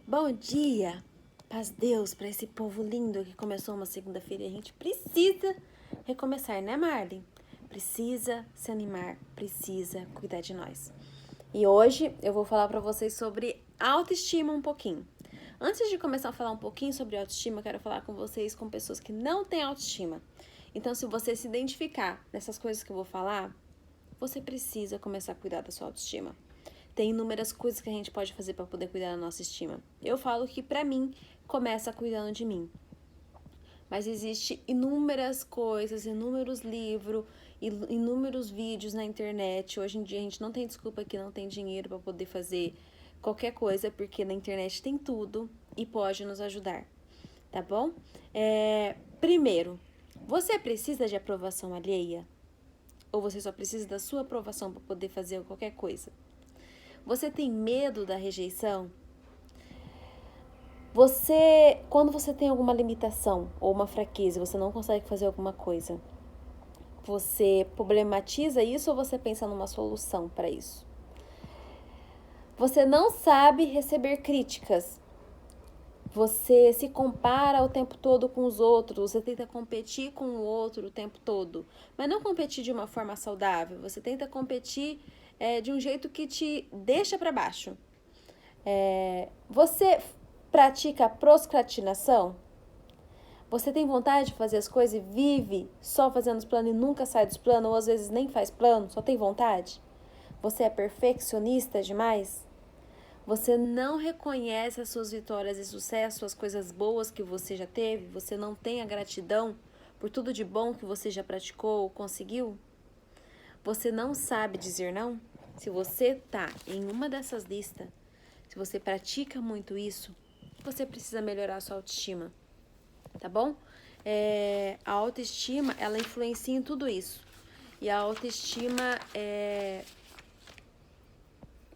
Bom dia, paz Deus para esse povo lindo que começou uma segunda-feira e a gente precisa recomeçar, né, Marlene? Precisa se animar, precisa cuidar de nós. E hoje eu vou falar para vocês sobre autoestima um pouquinho. Antes de começar a falar um pouquinho sobre autoestima, eu quero falar com vocês com pessoas que não têm autoestima. Então, se você se identificar nessas coisas que eu vou falar, você precisa começar a cuidar da sua autoestima. Tem inúmeras coisas que a gente pode fazer para poder cuidar da nossa estima. Eu falo que para mim começa cuidando de mim. Mas existe inúmeras coisas, inúmeros livros, inúmeros vídeos na internet. Hoje em dia a gente não tem desculpa que não tem dinheiro para poder fazer qualquer coisa, porque na internet tem tudo e pode nos ajudar, tá bom? Primeiro, você precisa de aprovação alheia? Ou você só precisa da sua aprovação para poder fazer qualquer coisa? Você tem medo da rejeição? Quando você tem alguma limitação ou uma fraqueza, você não consegue fazer alguma coisa, você problematiza isso ou você pensa numa solução para isso? Você não sabe receber críticas. Você se compara o tempo todo com os outros, você tenta competir com o outro o tempo todo, mas não competir de uma forma saudável, você tenta competir de um jeito que te deixa para baixo. Você pratica procrastinação? Você tem vontade de fazer as coisas e vive só fazendo os planos e nunca sai dos planos, ou às vezes nem faz plano, só tem vontade? Você é perfeccionista demais? Você não reconhece as suas vitórias e sucessos, as coisas boas que você já teve? Você não tem a gratidão por tudo de bom que você já praticou ou conseguiu? Você não sabe dizer não? Se você tá em uma dessas listas, se você pratica muito isso, você precisa melhorar a sua autoestima, tá bom? A autoestima, ela influencia em tudo isso. E a autoestima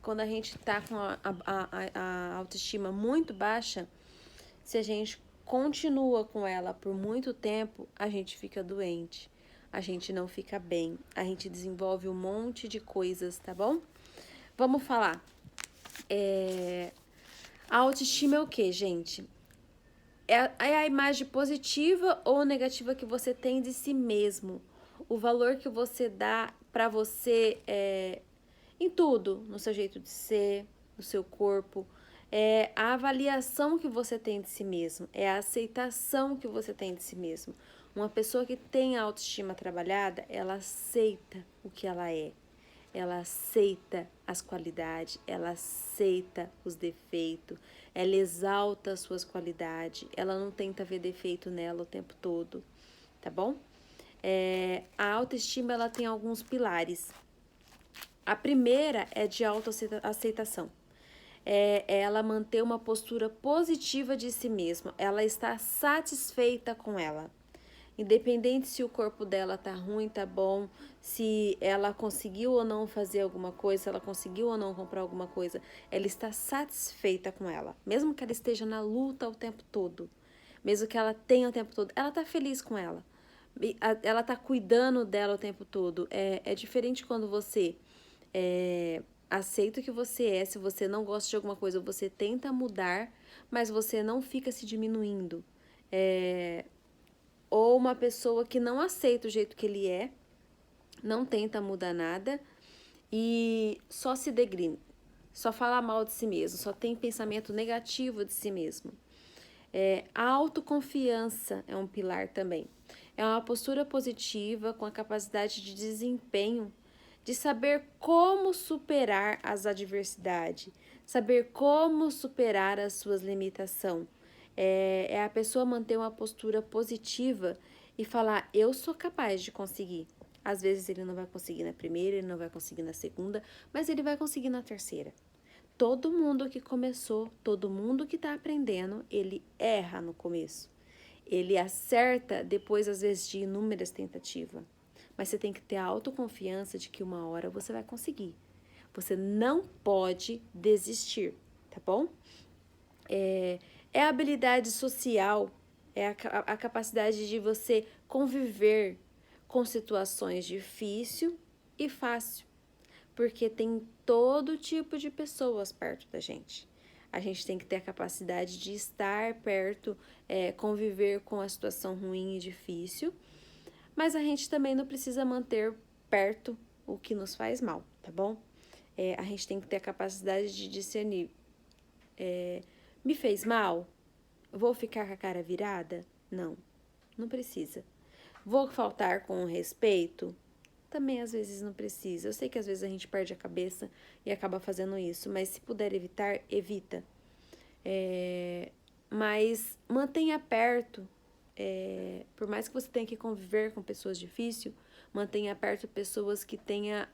quando a gente tá com a autoestima muito baixa, se a gente continua com ela por muito tempo, a gente fica doente, a gente não fica bem, a gente desenvolve um monte de coisas, tá bom? Vamos falar. A autoestima é o que, gente? É a imagem positiva ou negativa que você tem de si mesmo. O valor que você dá pra você em tudo, no seu jeito de ser, no seu corpo. É a avaliação que você tem de si mesmo, é a aceitação que você tem de si mesmo. Uma pessoa que tem a autoestima trabalhada, ela aceita o que ela aceita as qualidades, ela aceita os defeitos, ela exalta as suas qualidades, ela não tenta ver defeito nela o tempo todo, tá bom? A autoestima, ela tem alguns pilares. A primeira é de autoaceitação. Ela manter uma postura positiva de si mesma, ela está satisfeita com ela. Independente se o corpo dela tá ruim, tá bom, se ela conseguiu ou não fazer alguma coisa, se ela conseguiu ou não comprar alguma coisa, ela está satisfeita com ela. Mesmo que ela esteja na luta o tempo todo, mesmo que ela tenha o tempo todo, ela tá feliz com ela. Ela tá cuidando dela o tempo todo. É diferente quando você aceita o que você é, se você não gosta de alguma coisa, você tenta mudar, mas você não fica se diminuindo. Ou uma pessoa que não aceita o jeito que ele é, não tenta mudar nada e só se degrina, só fala mal de si mesmo, só tem pensamento negativo de si mesmo. A autoconfiança é um pilar também. É uma postura positiva com a capacidade de desempenho, de saber como superar as adversidades, saber como superar as suas limitações. É a pessoa manter uma postura positiva e falar: eu sou capaz de conseguir. Às vezes ele não vai conseguir na primeira, ele não vai conseguir na segunda, mas ele vai conseguir na terceira. Todo mundo que começou, todo mundo que está aprendendo, ele erra no começo. Ele acerta depois, às vezes, de inúmeras tentativas. Mas você tem que ter a autoconfiança de que uma hora você vai conseguir. Você não pode desistir, tá bom? É a habilidade social, é a capacidade de você conviver com situações difíceis e fácil, porque tem todo tipo de pessoas perto da gente. A gente tem que ter a capacidade de estar perto, conviver com a situação ruim e difícil, mas a gente também não precisa manter perto o que nos faz mal, tá bom? A gente tem que ter a capacidade de discernir. Me fez mal? Vou ficar com a cara virada? Não, não precisa. Vou faltar com respeito? Também às vezes não precisa. Eu sei que às vezes a gente perde a cabeça e acaba fazendo isso, mas se puder evitar, evita. Mas mantenha perto, por mais que você tenha que conviver com pessoas difíceis, mantenha perto pessoas que tenham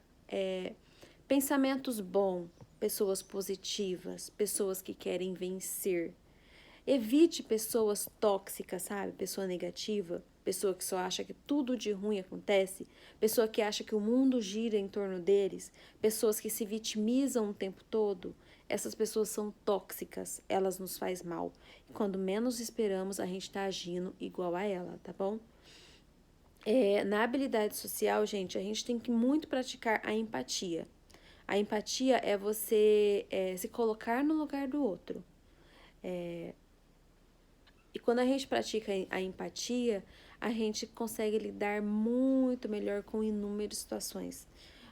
pensamentos bons, pessoas positivas, pessoas que querem vencer. Evite pessoas tóxicas, sabe? Pessoa negativa, pessoa que só acha que tudo de ruim acontece, pessoa que acha que o mundo gira em torno deles, pessoas que se vitimizam o tempo todo. Essas pessoas são tóxicas, elas nos fazem mal. E quando menos esperamos, a gente tá agindo igual a ela, tá bom? Na habilidade social, gente, a gente tem que muito praticar a empatia. A empatia é você se colocar no lugar do outro. E quando a gente pratica a empatia, a gente consegue lidar muito melhor com inúmeras situações.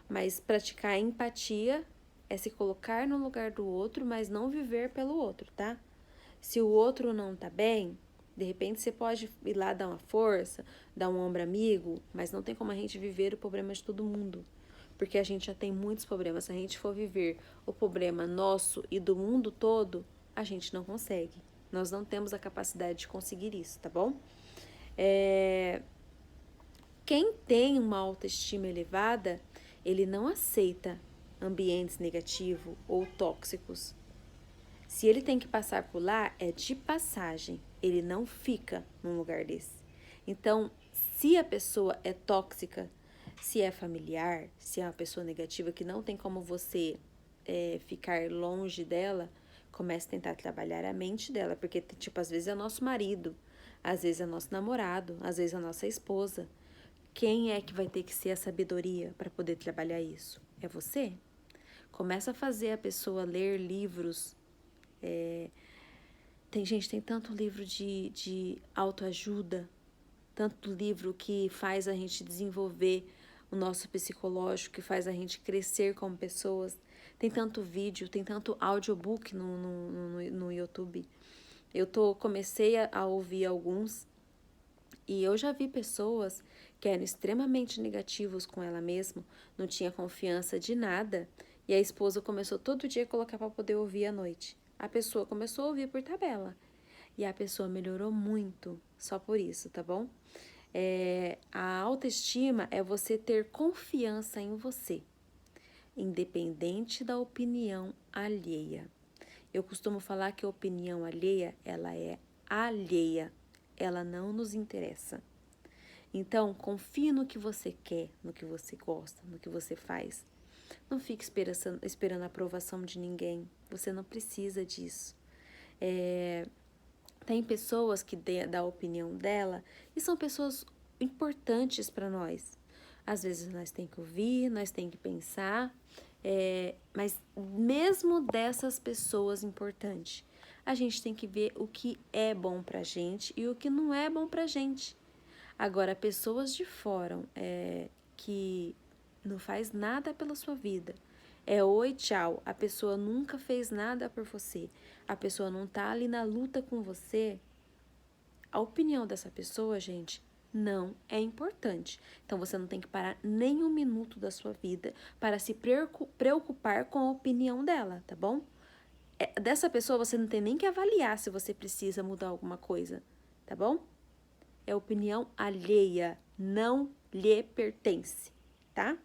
Mas praticar a empatia é se colocar no lugar do outro, mas não viver pelo outro, tá? Se o outro não tá bem, de repente você pode ir lá dar uma força, dar um ombro amigo, mas não tem como a gente viver o problema de todo mundo. Porque a gente já tem muitos problemas. Se a gente for viver o problema nosso e do mundo todo, a gente não consegue. Nós não temos a capacidade de conseguir isso, tá bom? Quem tem uma autoestima elevada, ele não aceita ambientes negativos ou tóxicos. Se ele tem que passar por lá, é de passagem. Ele não fica num lugar desse. Então, se a pessoa é tóxica, se é familiar, se é uma pessoa negativa que não tem como você ficar longe dela, comece a tentar trabalhar a mente dela, porque, tipo, às vezes é nosso marido, às vezes é nosso namorado, às vezes é nossa esposa. Quem é que vai ter que ser a sabedoria para poder trabalhar isso? É você? Começa a fazer a pessoa ler livros. Tem tanto livro de autoajuda, tanto livro que faz a gente desenvolver o nosso psicológico, que faz a gente crescer como pessoas. Tem tanto vídeo, tem tanto audiobook no YouTube. Comecei a ouvir alguns e eu já vi pessoas que eram extremamente negativos com ela mesma, não tinha confiança de nada, e a esposa começou todo dia a colocar para poder ouvir à noite. A pessoa começou a ouvir por tabela. E a pessoa melhorou muito só por isso, tá bom? A autoestima é você ter confiança em você, independente da opinião alheia. Eu costumo falar que a opinião alheia, ela é alheia, ela não nos interessa. Então, confie no que você quer, no que você gosta, no que você faz. Não fique esperando a aprovação de ninguém, você não precisa disso. Tem pessoas que dão a opinião dela e são pessoas importantes para nós. Às vezes nós temos que ouvir, nós temos que pensar, mas mesmo dessas pessoas importantes, a gente tem que ver o que é bom pra gente e o que não é bom pra gente. Agora, pessoas de fora que não faz nada pela sua vida, oi, tchau, a pessoa nunca fez nada por você, a pessoa não tá ali na luta com você, a opinião dessa pessoa, gente, não é importante. Então, você não tem que parar nem um minuto da sua vida para se preocupar com a opinião dela, tá bom? Dessa pessoa, você não tem nem que avaliar se você precisa mudar alguma coisa, tá bom? É opinião alheia, não lhe pertence, tá?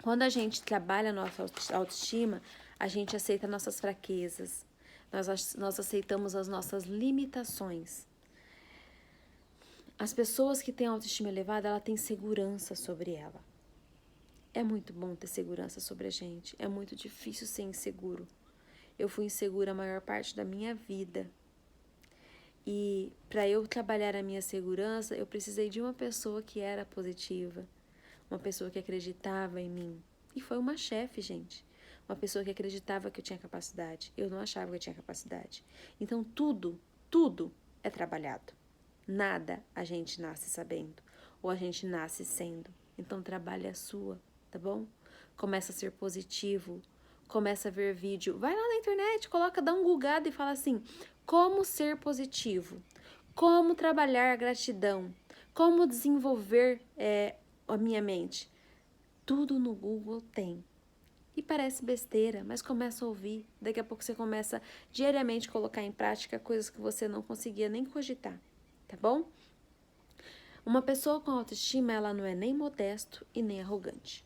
Quando a gente trabalha a nossa autoestima, a gente aceita nossas fraquezas, nós aceitamos as nossas limitações. As pessoas que têm autoestima elevada, ela tem segurança sobre ela. É muito bom ter segurança sobre a gente, é muito difícil ser inseguro. Eu fui insegura a maior parte da minha vida. E para eu trabalhar a minha segurança, eu precisei de uma pessoa que era positiva, uma pessoa que acreditava em mim. E foi uma chefe, gente. Uma pessoa que acreditava que eu tinha capacidade. Eu não achava que eu tinha capacidade. Então, tudo é trabalhado. Nada a gente nasce sabendo. Ou a gente nasce sendo. Então, trabalhe a sua, tá bom? Começa a ser positivo. Começa a ver vídeo. Vai lá na internet, dá um googado e fala assim: como ser positivo? Como trabalhar a gratidão? Como desenvolver a minha mente? Tudo no Google tem. E parece besteira, mas começa a ouvir. Daqui a pouco você começa diariamente a colocar em prática coisas que você não conseguia nem cogitar, tá bom? Uma pessoa com autoestima, ela não é nem modesto e nem arrogante.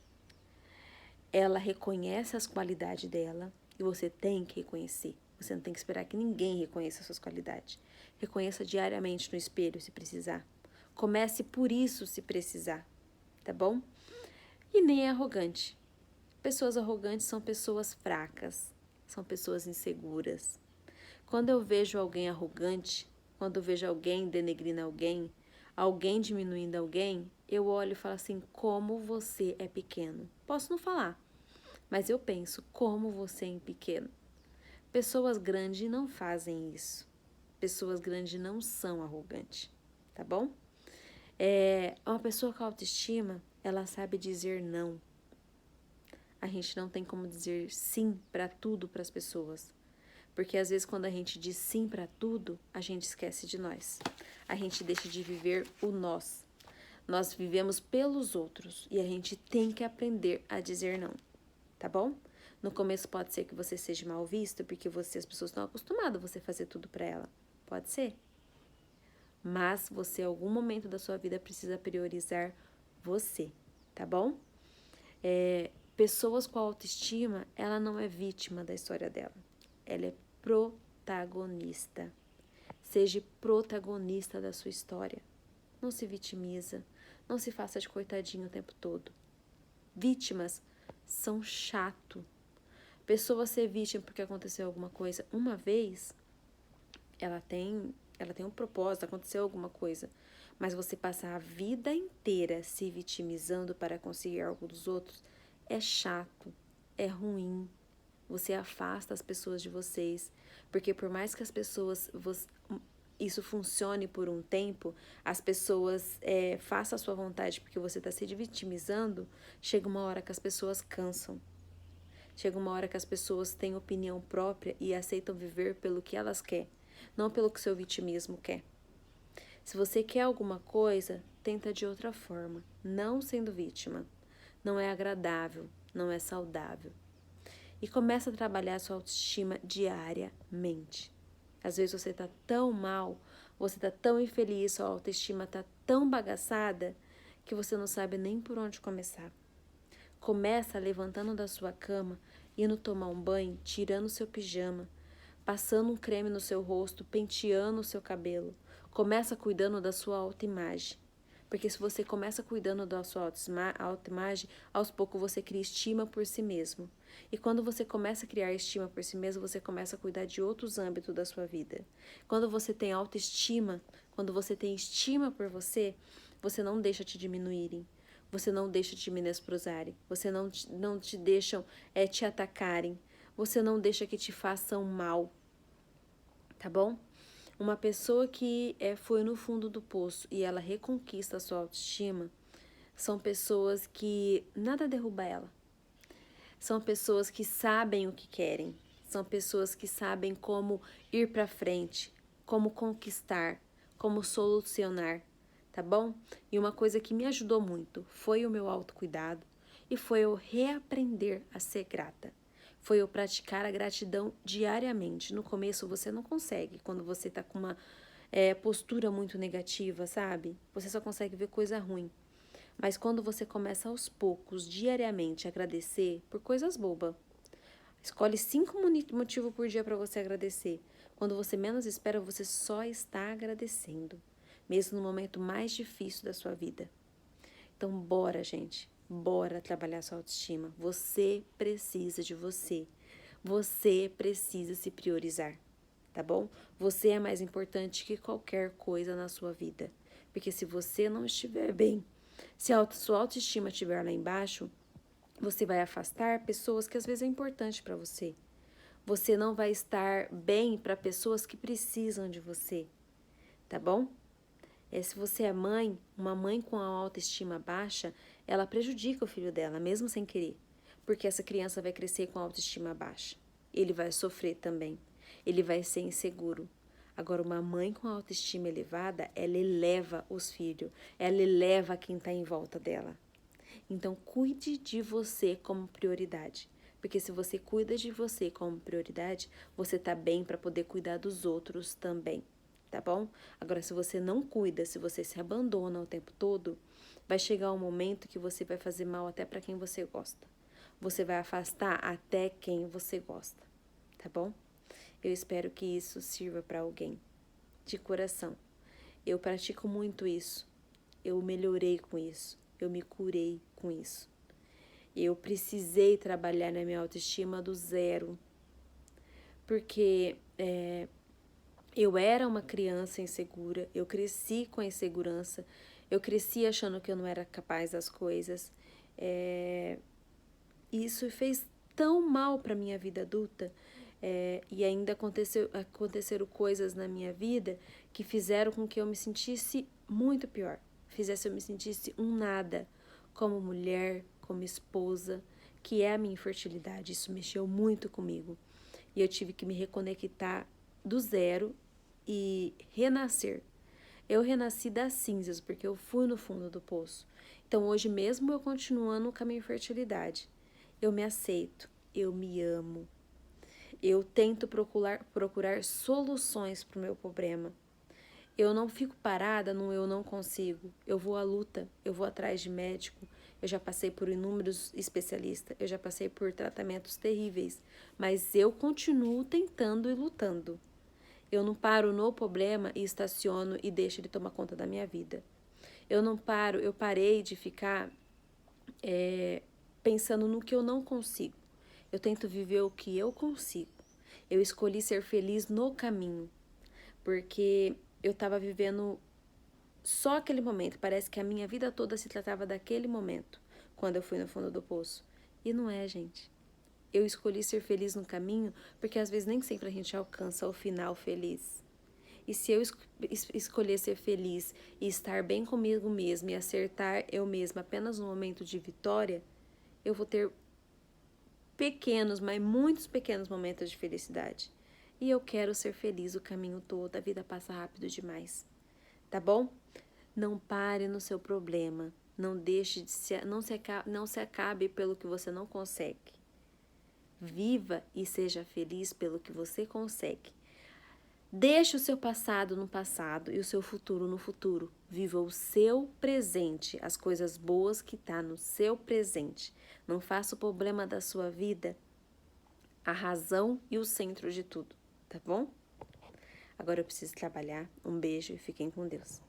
Ela reconhece as qualidades dela e você tem que reconhecer. Você não tem que esperar que ninguém reconheça as suas qualidades. Reconheça diariamente no espelho, se precisar. Comece por isso, se precisar, tá bom? E nem é arrogante. Pessoas arrogantes são pessoas fracas, são pessoas inseguras. Quando eu vejo alguém arrogante, quando eu vejo alguém denegrindo alguém diminuindo alguém, eu olho e falo assim: como você é pequeno. Posso não falar, mas eu penso: como você é pequeno. Pessoas grandes não fazem isso. Pessoas grandes não são arrogantes, tá bom? Uma pessoa com autoestima, ela sabe dizer não. A gente não tem como dizer sim para tudo para as pessoas. Porque às vezes quando a gente diz sim para tudo, a gente esquece de nós. A gente deixa de viver o nós. Nós vivemos pelos outros e a gente tem que aprender a dizer não, tá bom? No começo pode ser que você seja mal visto porque as pessoas estão acostumadas a você fazer tudo para ela. Pode ser. Mas você, em algum momento da sua vida, precisa priorizar você, tá bom? Pessoas com autoestima, ela não é vítima da história dela. Ela é protagonista. Seja protagonista da sua história. Não se vitimiza. Não se faça de coitadinho o tempo todo. Vítimas são chato. Pessoa ser vítima porque aconteceu alguma coisa uma vez, ela tem um propósito, aconteceu alguma coisa. Mas você passar a vida inteira se vitimizando para conseguir algo dos outros é chato, é ruim. Você afasta as pessoas de vocês. Porque por mais que as pessoas... isso funcione por um tempo, as pessoas façam a sua vontade porque você está se vitimizando, chega uma hora que as pessoas cansam. Chega uma hora que as pessoas têm opinião própria e aceitam viver pelo que elas querem, não pelo que seu vitimismo quer. Se você quer alguma coisa, tenta de outra forma, não sendo vítima. Não é agradável, não é saudável. E começa a trabalhar a sua autoestima diariamente. Às vezes você está tão mal, você está tão infeliz, sua autoestima está tão bagaçada que você não sabe nem por onde começar. Começa levantando da sua cama, indo tomar um banho, tirando seu pijama, passando um creme no seu rosto, penteando o seu cabelo. Começa cuidando da sua autoimagem. Porque se você começa cuidando da sua autoimagem, aos poucos você cria estima por si mesmo. E quando você começa a criar estima por si mesmo, você começa a cuidar de outros âmbitos da sua vida. Quando você tem autoestima, quando você tem estima por você, você não deixa te diminuírem. Você não deixa te menosprezarem. Você não te deixam te atacarem. Você não deixa que te façam mal. Tá bom? Uma pessoa que foi no fundo do poço e ela reconquista a sua autoestima, são pessoas que nada derruba ela. São pessoas que sabem o que querem. São pessoas que sabem como ir para frente, como conquistar, como solucionar, tá bom? E uma coisa que me ajudou muito foi o meu autocuidado e foi eu reaprender a ser grata. Foi eu praticar a gratidão diariamente. No começo você não consegue, quando você tá com uma postura muito negativa, sabe? Você só consegue ver coisa ruim. Mas quando você começa aos poucos, diariamente, a agradecer por coisas bobas. Escolhe 5 motivos por dia para você agradecer. Quando você menos espera, você só está agradecendo. Mesmo no momento mais difícil da sua vida. Então, bora, gente. Bora trabalhar sua autoestima. Você precisa de você. Você precisa se priorizar, tá bom? Você é mais importante que qualquer coisa na sua vida. Porque se você não estiver bem, se a sua autoestima estiver lá embaixo, Você vai afastar pessoas que às vezes é importante para você. Você não vai estar bem para pessoas que precisam de você, tá bom? Se você é mãe, uma mãe com a autoestima baixa, ela prejudica o filho dela, mesmo sem querer. Porque essa criança vai crescer com a autoestima baixa. Ele vai sofrer também. Ele vai ser inseguro. Agora, uma mãe com a autoestima elevada, ela eleva os filhos. Ela eleva quem está em volta dela. Então, cuide de você como prioridade. Porque se você cuida de você como prioridade, você tá bem para poder cuidar dos outros também, tá bom? Agora, se você não cuida, se você se abandona o tempo todo, vai chegar um momento que você vai fazer mal até para quem você gosta. Você vai afastar até quem você gosta, tá bom? Eu espero que isso sirva para alguém, de coração. Eu pratico muito isso. Eu melhorei com isso. Eu me curei com isso. Eu precisei trabalhar na minha autoestima do zero, porque eu era uma criança insegura, eu cresci com a insegurança, eu cresci achando que eu não era capaz das coisas. Isso fez tão mal para minha vida adulta, e ainda aconteceram coisas na minha vida que fizeram com que eu me sentisse muito pior, fizesse eu me sentisse um nada, como mulher, como esposa, que é a minha infertilidade. Isso mexeu muito comigo. E eu tive que me reconectar do zero e renascer. Eu renasci das cinzas, porque eu fui no fundo do poço. Então, hoje mesmo eu continuando com a minha infertilidade, eu me aceito, eu me amo. Eu tento procurar soluções para o meu problema. Eu não fico parada no eu não consigo. Eu vou à luta, eu vou atrás de médico. Eu já passei por inúmeros especialistas, eu já passei por tratamentos terríveis, mas eu continuo tentando e lutando. Eu não paro no problema e estaciono e deixo ele tomar conta da minha vida. Eu não paro, eu parei de ficar pensando no que eu não consigo. Eu tento viver o que eu consigo. Eu escolhi ser feliz no caminho, porque eu estava vivendo só aquele momento. Parece que a minha vida toda se tratava daquele momento, quando eu fui no fundo do poço. E não é, gente. Eu escolhi ser feliz no caminho, porque às vezes nem sempre a gente alcança o final feliz. E se eu escolher ser feliz e estar bem comigo mesma e acertar eu mesma apenas no momento de vitória, eu vou ter pequenos, mas muitos pequenos momentos de felicidade. E eu quero ser feliz o caminho todo, a vida passa rápido demais. Tá bom? Não pare no seu problema. Não deixe de não se acabe pelo que você não consegue. Viva e seja feliz pelo que você consegue. Deixe o seu passado no passado e o seu futuro no futuro. Viva o seu presente, as coisas boas que tá no seu presente. Não faça o problema da sua vida a razão e o centro de tudo, tá bom? Agora eu preciso trabalhar. Um beijo e fiquem com Deus.